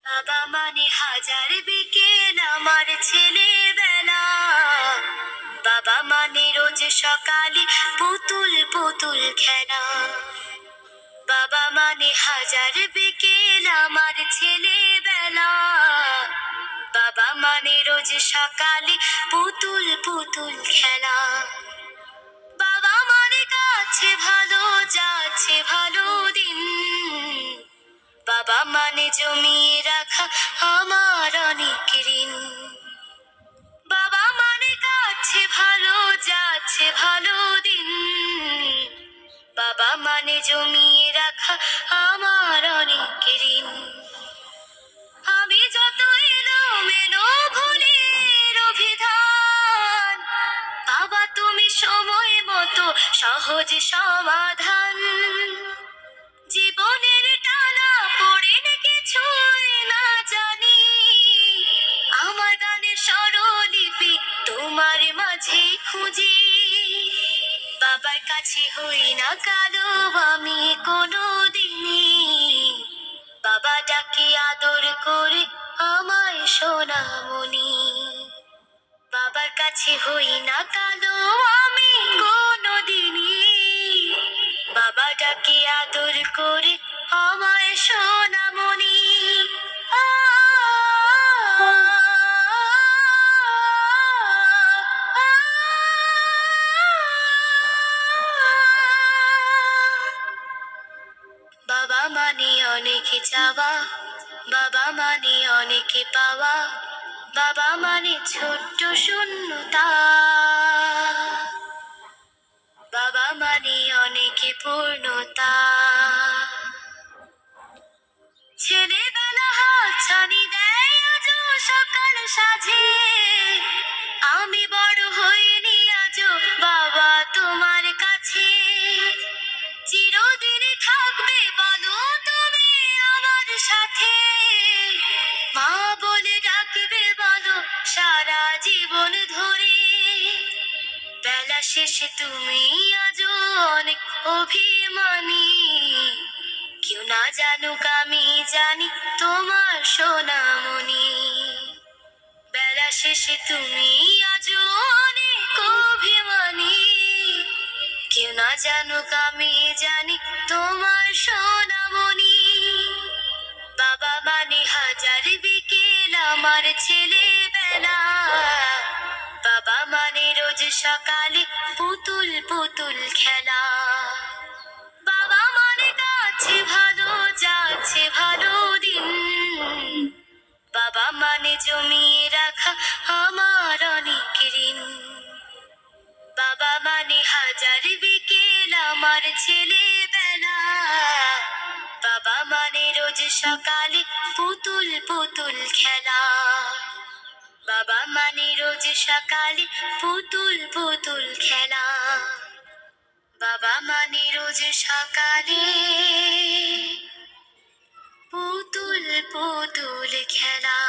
বাবা মানে হাজার বিকেল আমার ছেলেবেলা। বাবা মানে রোজ সকালে পুতুল পুতুল খেলা। বাবা মানে হাজার বিকেল আমার ছেলেবেলা। বাবা মানে রোজ সকালে পুতুল পুতুল খেলা। বাবা মানে কাছে ভালো যাচ্ছে ভালো দিন। বাবা মানে জমিয়ে রাখা আমার অনেক ঋণ। বাবা মানে কাছে ভালো যাচ্ছে ভালো দিন। বাবা মানে জমিয়ে রাখা আমার অনেক ঋণ। আমি যত এলোমেলো ভুলের অভিধান, বাবা তুমি সময় মতো সহজ সমাধান। জীবনের টানা পড়ে কিছুই না জানি, আমার গানের স্বরলিপি তোমার মাঝে খুঁজি। বাবার কাছে হই না কালো আমি কোনো দিনই, বাবা ডাকে আদর করে আমায় সোনামণি। বাবার কাছে হই না কালো আমি কোনো দিনই, বাবা ডাকে আদর করে আমায় সোনামণি। আ, আ, আ, বাবা মানে অনেক চাওয়া, বাবা মানে অনেক পাওয়া। বাবা মানে ছোট্ট শূন্যতা, বাবা মানে অনেক পূর্ণতা। ছেলেবেলা হাত ছানি দেয় আজও সকাল সাজে, আমি বড় হইনি আজও বাবা তোমার কাছে। চিরদিন থাকবে বলো তুমি আমার সাথে, মা বলে ডাকবে বলো সারা জীবন ধরে। বেলা শেষে তুমি আজও অনেক অভিমানী, কেউ না জানুক আমি জানি তোমার সোনামণি। বেলা শেষে তুমি আজও অনেক অভিমানী, কেউ না জানুক আমি জানি তোমার সোনামণি। বাবা মানে হাজার বিকেল আমার ছেলেবেলা। বাবা মানে রোজ সকালে পুতুল পুতুল খেলা। বাবা মানে কাছে ভালো যাচ্ছে ভালো দিন। বাবা মানে জমিয়ে রাখা আমার অনেক ঋণ। বাবা মানে হাজার বিকেল আমার ছেলেবেলা। বাবা মানে রোজ সকালে পুতুল পুতুল খেলা। বাবা মানে রোজ সকালে পুতুল পুতুল খেলা। বাবা মানে রোজ সকালে পুতুল পুতুল খেলা।